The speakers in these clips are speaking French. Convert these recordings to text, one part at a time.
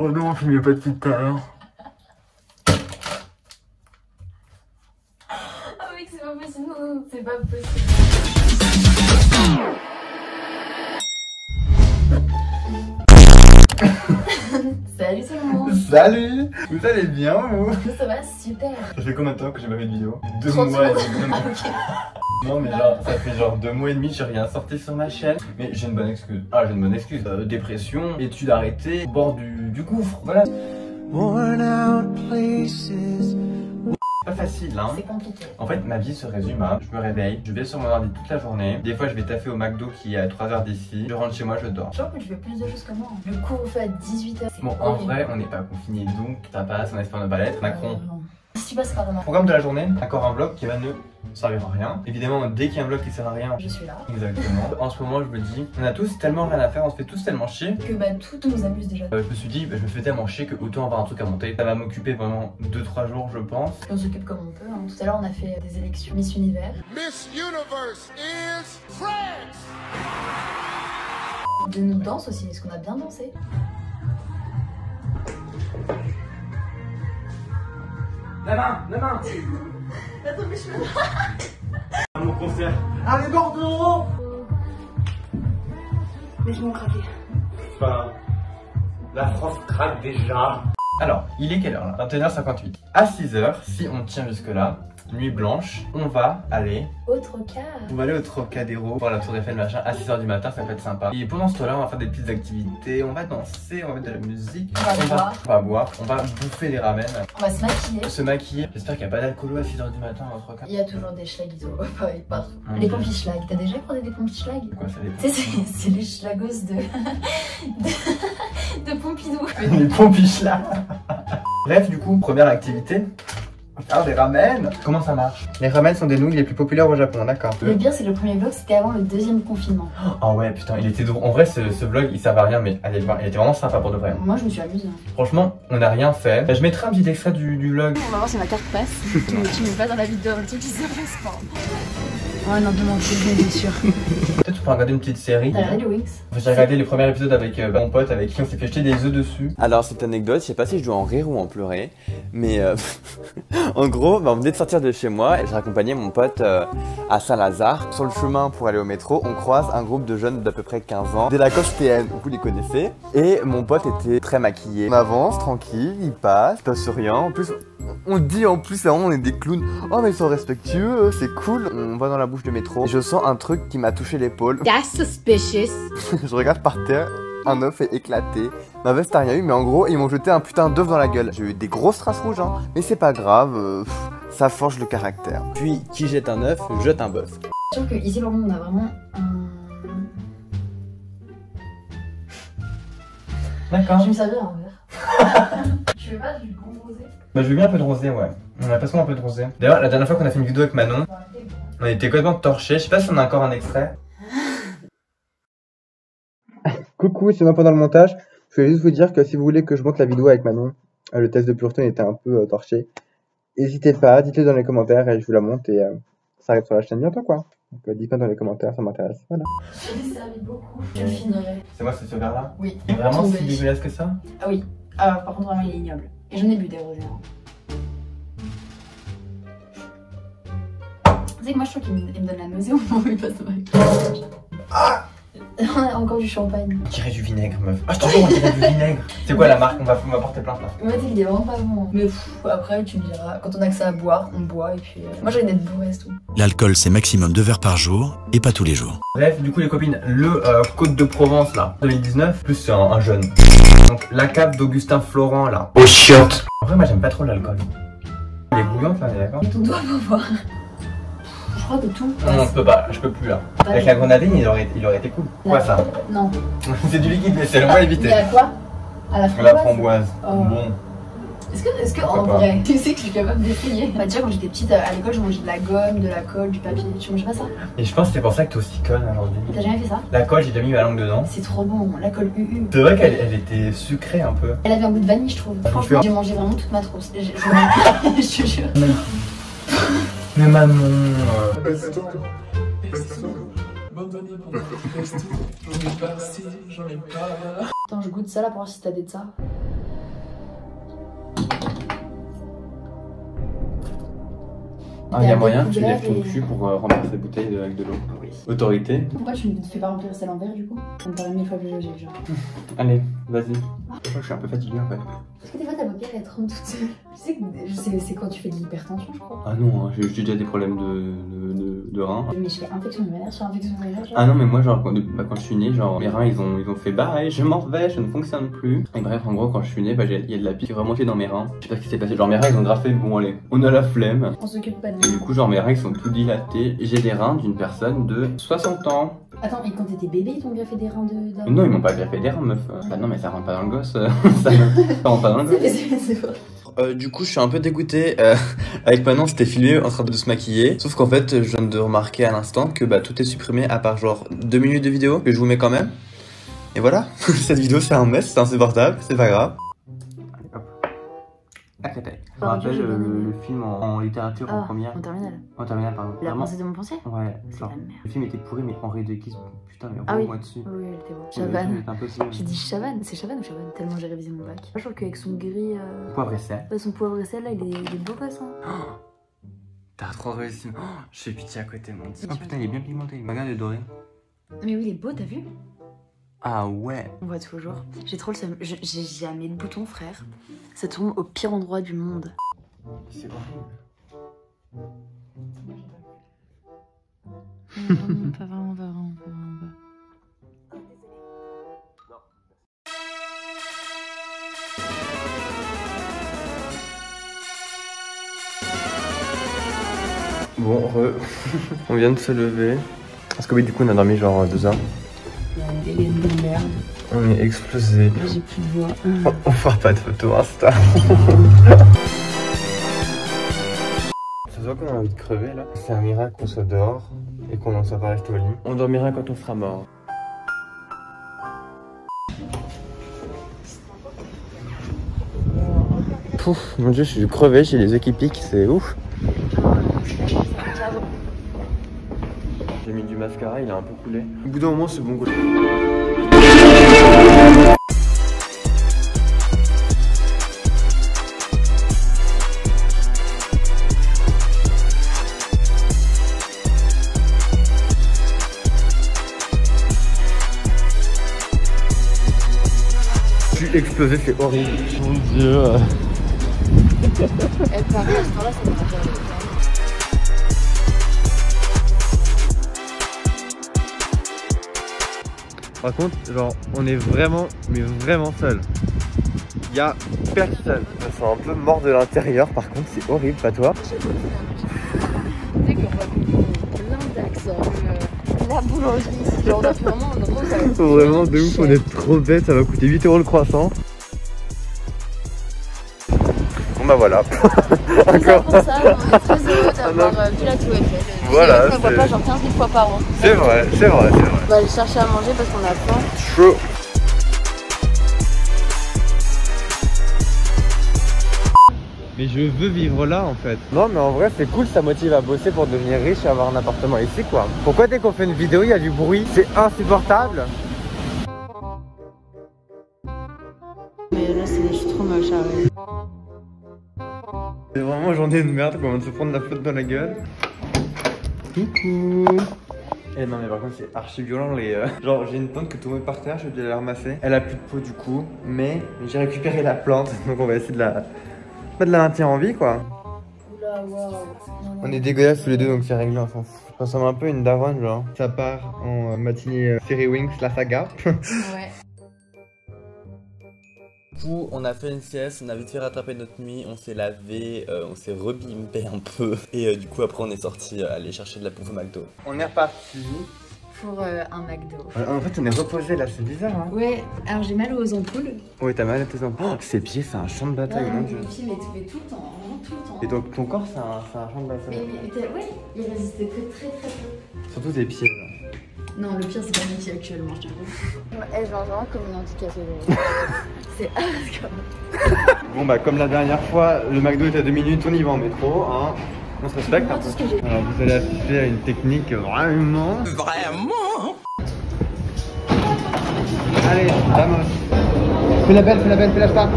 Oh non, je filmais pas depuis tout à l'heure. Ah mec, c'est pas possible, non, c'est pas possible. Salut tout le monde. Salut. Vous allez bien vous? Ça va super. Ça fait combien de temps que j'ai pas fait de vidéo? 2 30 mois et secondes. demi. Non mais genre, ça fait genre 2 mois et demi, j'ai rien sorti sur ma chaîne. Mais j'ai une bonne excuse. Ah, j'ai une bonne excuse. Dépression, études arrêtées, au bord du gouffre, voilà. Worn out places. Pas facile hein. C'est compliqué. En fait ma vie se résume à je me réveille, je vais sur mon ordi toute la journée. Des fois je vais taffer au McDo qui est à 3 heures d'ici. Je rentre chez moi, je dors. Je crois que tu fais plus de choses que moi. Le couvre-feu à 18h. Bon en vrai on n'est pas confiné donc ça passe, on espère ne pas l'être. Macron. Si tu passes par là. Programme de la journée, encore un vlog qui va ne servir à rien. Évidemment dès qu'il y a un vlog qui sert à rien, Je suis là. exactement. En ce moment je me dis, on a tous tellement rien à faire, on se fait tous tellement chier. Que bah tout nous amuse déjà. Je me suis dit, je me fais tellement chier que autant avoir un truc à monter. Ça va m'occuper pendant 2-3 jours je pense. On s'occupe comme on peut. Hein. Tout à l'heure on a fait des élections Miss Univers. Miss Universe is France! De nos danses aussi, parce qu'on a bien dansé. La main. Attends mais je me... Mon concert. Allez Bordeaux. Mais je m'en craqué. Enfin, la France craque déjà. Alors, il est quelle heure là? 21h58. À 6h, si on tient jusque là, nuit blanche, on va aller Au Trocadéro. On va aller au Trocadéro, voir la tour Eiffel machin, à 6h du matin, ça peut être sympa. Et pendant ce temps-là, on va faire des petites activités, on va danser, on va mettre de la musique, On va boire, on va bouffer des ramen, on va se maquiller. se maquiller. J'espère qu'il n'y a pas d'alcoolo à 6h du matin au Trocadéro. Il y a toujours des schlagitos, pareil, partout. Mmh. Les pompis schlag, t'as déjà croisé des pompis schlag? Quoi, ça Tu sais, c'est les schlagos de Pompidou. Les pompiches là. Bref, du coup, première activité. Ah, des ramen. Comment ça marche? Les ramen sont des nouilles les plus populaires au Japon, d'accord. Le pire, c'est que le premier vlog, c'était avant le deuxième confinement. Oh ouais, putain, il était drôle. En vrai, ce vlog, il servait à rien, mais allez le voir, il était vraiment sympa pour de vrai. Moi, je me suis amusée. Franchement, on n'a rien fait. Je mettrai un petit extrait du vlog. On va voir si ma carte passe. tu mets pas dans la vidéo un truc qui se passe pas. Ouais, non, demande, bien sûr. Peut-être tu peux regarder une petite série. T'as regardé le Wings? J'ai regardé le premier épisode avec mon pote avec qui on s'est fait jeter des œufs dessus. Alors cette anecdote, je sais pas si je dois en rire ou en pleurer, mais en gros, on venait de sortir de chez moi et je raccompagnais mon pote à Saint-Lazare. Sur le chemin pour aller au métro, on croise un groupe de jeunes d'à peu près 15 ans, des Lacoste TN, vous les connaissez, et mon pote était très maquillé. On avance, tranquille, il passe rien. En plus, on dit en plus, on est des clowns. Oh mais ils sont respectueux, c'est cool. On va dans la bouche de métro. Et je sens un truc qui m'a touché l'épaule. That's suspicious. Je regarde par terre, un œuf est éclaté. Ma veste a rien eu, mais en gros, ils m'ont jeté un putain d'œuf dans la gueule. J'ai eu des grosses traces rouges, hein. Mais c'est pas grave, ça forge le caractère. Puis, qui jette un œuf, jette un bœuf. Je trouve qu'ici, par contre, on a vraiment D'accord. Je vais me servir un verre. Tu veux pas du bon rosé? Bah je veux bien un peu de rosé, ouais. On a pas souvent un peu de rosé. D'ailleurs, la dernière fois qu'on a fait une vidéo avec Manon, on était complètement torchés. Je sais pas si on a encore un extrait. Coucou, c'est moi pendant le montage. Je voulais juste vous dire que si vous voulez que je monte la vidéo avec Manon, le test de pureté était un peu torché. N'hésitez pas, dites-le dans les commentaires et je vous la monte et ça arrive sur la chaîne bientôt quoi. Donc dites-moi dans les commentaires, ça m'intéresse. Voilà. Je l'ai servi beaucoup. Je le finirai. C'est moi ce verre-là? Oui. Il est vraiment si Tombé. dégueulasse que ça? Ah oui. Ah, par contre, vraiment, il est ignoble. Et j'en ai bu des rosés. Hein. Tu sais que moi, je trouve qu'il me donne la nausée au moment où il passe dans ma On a encore du champagne. On dirait du vinaigre, meuf. Ah, je te jure, on dirait du vinaigre. C'est quoi la marque? On va porter plainte là. Ouais, il est vraiment pas bon. Mais après, tu me diras, quand on a que ça à boire, on boit et puis. Moi, j'ai envie d'être bourré, c'est tout. L'alcool, c'est maximum 2 verres par jour et pas tous les jours. Bref, du coup, les copines, le Côte de Provence là, 2019, plus c'est un jeune. Donc, la cave d'Augustin Florent là. Oh chiotte! En vrai, moi j'aime pas trop l'alcool. Elle est bouillante là, on est d'accord? Et ton doigt va voir. Je crois que tout. Non, je peux pas, je peux plus là. Avec la grenadine, il aurait été cool. Quoi ça? Non. C'est du liquide, mais c'est le moins Il y évité. a quoi? À la framboise. La framboise. Oh. Bon. Est-ce que en Pourquoi pas. vrai, tu sais que je suis capable d'essayer? Bah déjà quand j'étais petite à l'école, je mangeais de la gomme, de la colle, du papier. Tu manges pas ça? Et je pense que c'est pour ça que t'es aussi conne aujourd'hui. T'as jamais fait ça? La colle, j'ai déjà mis ma langue dedans. C'est trop bon, la colle UU. C'est vrai qu'elle était sucrée un peu. Elle avait un goût de vanille, je trouve. Franchement, j'ai mangé vraiment toute ma trousse. Je te jure. Mais maman. Attends, je goûte ça là pour voir si t'as des de ça. Ah, il y a moyen que tu découvert lèves ton et- cul pour remplir ces bouteilles avec de l'eau. Oui. Autorité. Pourquoi tu ne fais pas remplir ça à l'envers du coup? Ça me paraît 1000 fois plus logique, genre. Allez, vas-y. Je crois que je suis un peu fatigué en fait. Parce que des fois ta paupière elle tremble toute seule. Tu sais que c'est quand tu fais de l'hypertension, je crois. Ah non, hein, j'ai déjà des problèmes de reins. Mais je fais infection urinaire sur infection urinaire. Genre. Ah non, mais moi, genre, quand je suis né, genre, mes reins, ils ont fait bah, et je m'en vais, je ne fonctionne plus. Et bref, en gros, quand je suis né, bah, il y a de la pique qui est remontée dans mes reins. Je sais pas ce qui s'est passé. Genre, mes reins, ils ont grave fait, bon, allez, on a la flemme. On s'occupe pas de Et du nous. coup, genre, mes reins, ils sont tout dilatés. J'ai des reins d'une personne de 60 ans. Attends, et quand t'étais bébé, ils t'ont greffé des reins de. Non, ils m'ont pas greffé des reins, meuf. Bah non, mais ça rentre pas dans le gosse. ça rentre pas dans le gosse. C'est vrai. Du coup, je suis un peu dégoûté. Avec Manon, c'était filmé en train de se maquiller. Sauf qu'en fait, je viens de remarquer à l'instant que bah, tout est supprimé à part genre 2 minutes de vidéo que je vous mets quand même. Et voilà, cette vidéo c'est un mess, c'est insupportable, c'est pas grave. Je me rappelle le film en littérature en Ah, première. en terminale. En terminale, pardon. La Vraiment. princesse de mon pensier? Ouais, C'est genre, la merde. le film était pourri, mais Henri Dequisse, putain, mais Ah oui. moi dessus. Oui, elle était beau. Le film Chavannes. était impossible. J'ai dit Chavannes, c'est Chavannes ou Chavannes? Tellement j'ai révisé mon bac. Je trouve qu'avec son gris. Poivre et sel. Son poivre et sel là, il est beau gosse hein. T'as trop réussi. Oh, je fais pitié à côté, mon dieu. Oh putain, il est bien pigmenté. Regarde le doré. Mais oui, il est beau, t'as vu? Ah ouais. On voit toujours. J'ai trop le seum. J'ai jamais de bouton, frère. Ça tombe au pire endroit du monde. C'est horrible. Pas vraiment, pas vraiment, pas vraiment. Bon, on vient de se lever. Parce que oui, du coup, on a dormi genre 2 heures. Il y a une délire de merde. On est explosé. Moi j'ai plus de voix. On fera pas de photos Insta. Ça se voit qu'on a envie de crever là. C'est un miracle qu'on soit dehors et qu'on n'en soit pas resté au lit. On dormira quand on sera mort. Pouf, mon dieu, je suis crevé, j'ai les yeux qui piquent, c'est ouf. J'ai mis du mascara, il a un peu coulé. Au bout d'un moment, c'est bon quoi. Je suis explosé, c'est horrible. Mon dieu. Elle paraît à ce temps-là, ça me rappelle. Par contre, genre, on est vraiment, mais vraiment seul. Il y a personne. Je me sens un peu mort de l'intérieur, par contre, c'est horrible, pas toi? Tu sais qu'on voit plein d'accents. La boulangerie, c'est genre on a fait vraiment un endroit où ça va être Vraiment, de ouf, cher. on est trop bête, ça va coûter 8 € le croissant. Bon bah voilà. Encore pour ça, on est très heureux d'avoir vu la Tour Eiffel. Voilà, Je ne vois c'est- pas genre 15 000 fois par an. C'est vrai, c'est vrai, c'est vrai. On va aller chercher à manger parce qu'on a faim. Chaud. Mais je veux vivre là en fait. Non mais en vrai c'est cool, ça motive à bosser pour devenir riche et avoir un appartement ici quoi. Pourquoi dès qu'on fait une vidéo il y a du bruit? C'est insupportable. Mais là, je suis trop moche, arrête. C'est vraiment journée de merde qu'on vient de se prendre la flotte dans la gueule. Coucou. Eh non mais par contre c'est archi violent les... Genre j'ai une plante que tout le monde par terre, je vais la ramasser. Elle a plus de peau du coup, mais j'ai récupéré la plante, donc on va essayer de la maintenir en vie quoi. Oula, waouh. On est dégueulasses tous les deux donc c'est réglé, on s'en fout. Je ressemble un peu à une daronne genre. Ça part en matinée série Wings, la saga. Ouais. Du coup, on a fait une sieste, on a vite fait rattraper notre nuit, on s'est lavé, on s'est rebimpé un peu. Et du coup, après, on est sorti aller chercher de la bouffe au McDo. On est reparti. Pour un McDo. En fait, on est reposé là, c'est bizarre hein. Ouais, alors j'ai mal aux ampoules. Oui, t'as mal à tes enfants. Oh, ses pieds, c'est un champ de bataille, mon dieu. Mon pied m'étouffait tout le temps, vraiment tout le temps. Et donc, ton corps, c'est un champ de bataille. Ouais, il résistait que très très peu. Surtout tes pieds là. Non, le pire, c'est pas mes pieds actuellement, je t'avoue. Elle se mange vraiment comme une handicapée. C'est hardcore. Bon, bah, comme la dernière fois, le McDo est à 2 minutes, on y va en métro, hein. On se respecte un peu. Tout ce que j'ai. Alors, vous allez assister à une technique vraiment. Allez, vamos. Fais la belle, fais la star.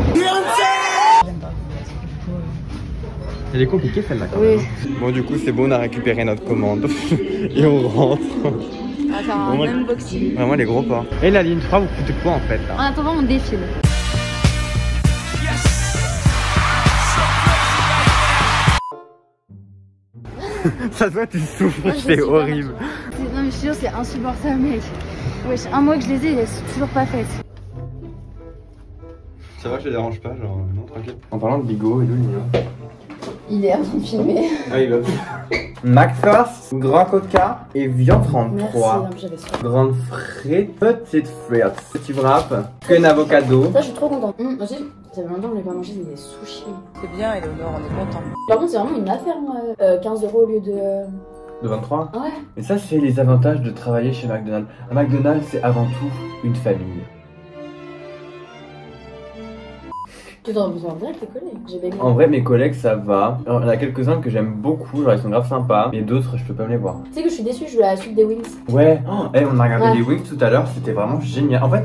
J'aime pas. Du coup, Elle est compliquée celle-là quand Oui. même. Bon du coup c'est bon, on a récupéré notre commande et on rentre. Ah, c'est un Vraiment, unboxing. Vraiment les gros pas. Et la ligne 3, vous foutez quoi en fait là? En attendant, on défile. Ça se voit, tu souffres, Moi, je c'est suis horrible. Non mais je suis sûre, c'est insupportable mec. Wesh, un mois que je les ai, elles sont toujours pas faites. Ça va, je te dérange pas, genre non, tranquille. En parlant de Bigot et de Lina. Il est en train de filmer. Ah, il va McFirst, grand coca et viande 33. Merci, j'avais soif. Grande frite, petite frite, petit wrap, qu'un avocado. Ça, je suis trop contente. Aussi, ça fait longtemps que je n'ai pas mangé des sushis. C'est bien, Eleonore, on est content. Par contre, c'est vraiment une affaire, moi. 15 € au lieu de. De 23. Ouais. Et ça, c'est les avantages de travailler chez McDonald's. Un McDonald's, c'est avant tout une famille. Tu t'en besoin avec tes collègues. J'ai baigné. En vrai, mes collègues, ça va. Alors, il y en a quelques-uns que j'aime beaucoup, genre ils sont grave sympas. Mais d'autres, je peux pas me les voir. Tu sais que je suis déçue, je veux la suite des Wings. Ouais, oh, hey, on a regardé Ouais. les Wings tout à l'heure, c'était vraiment génial. En fait,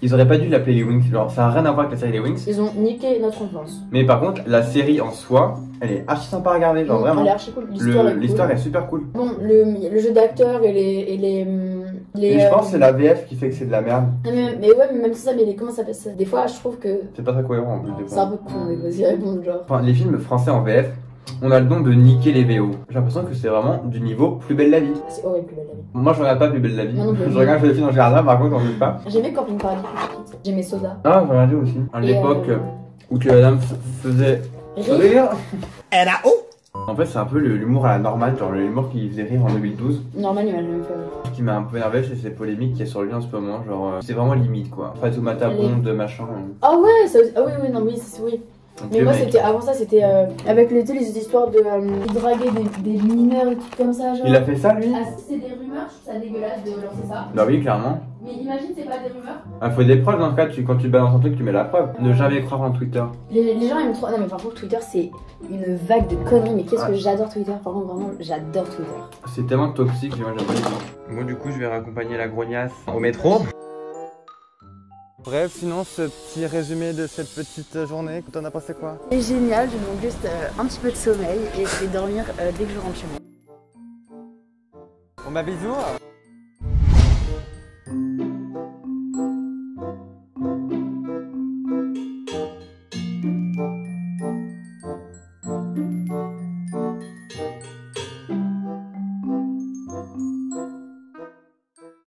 ils auraient pas dû l'appeler les Wings, genre ça a rien à voir avec la série des Wings. Ils ont niqué notre enfance. Mais par contre, la série en soi, elle est archi sympa à regarder, genre Elle est vraiment. archi cool. L'histoire est cool. L'histoire est super cool. Bon, le jeu d'acteur et les Et je pense que c'est la VF qui fait que c'est de la merde. mais ouais, mais même ça, mais comment ça s'appelle ça? Des fois, je trouve que C'est pas très cohérent en plus des c'est un fois. peu con des fois, s'y répondre, genre. Enfin, les films français en VF, on a le don de niquer les VO. J'ai l'impression que c'est vraiment du niveau Plus belle la vie. C'est horrible, Plus belle la vie. Moi je regarde pas Plus belle la vie. Moi non plus. Je regarde les films en général, par contre on veut pas. J'aimais Camping Paradis plus petite. J'aimais Soda. Ah, j'ai regardé aussi. À Et, l'époque où Cléo Adams faisait rire. N.A.O. En fait, c'est un peu l'humour à la normale, genre l'humour qui faisait rire en 2012. Normal, il m'a jamais fait rire. Ce qui m'a un peu énervé, c'est ces polémiques qu'il y a sur lui en ce moment. Genre, c'est vraiment limite quoi. Fatoumata Blonde, machin. Ah ouais, ça, ah oui, oui, non, oui, oui. Donc, Mais le moi, mec, c'était avant ça, c'était avec les histoires de draguer des mineurs et tout comme ça, genre. il a fait ça lui? Ah, si c'est des rumeurs, je trouve ça dégueulasse de lancer ça. Bah oui, clairement. Mais imagine, c'est pas des rumeurs. Il faut des preuves dans ce cas, quand tu balances un truc, tu mets la preuve. Ne jamais croire en Twitter. Les gens aiment trop. Non, mais par contre, Twitter, c'est une vague de conneries. Mais qu'est-ce Ouais. que j'adore Twitter. Par contre, vraiment, j'adore Twitter. C'est tellement toxique, moi j'aime pas les gens. Moi du coup je vais raccompagner la grognasse au métro. Bref, sinon ce petit résumé de cette petite journée, t'en as pensé quoi? C'est génial, je manque juste un petit peu de sommeil et je vais dormir dès que je rentre chez moi. Bon bah bisous.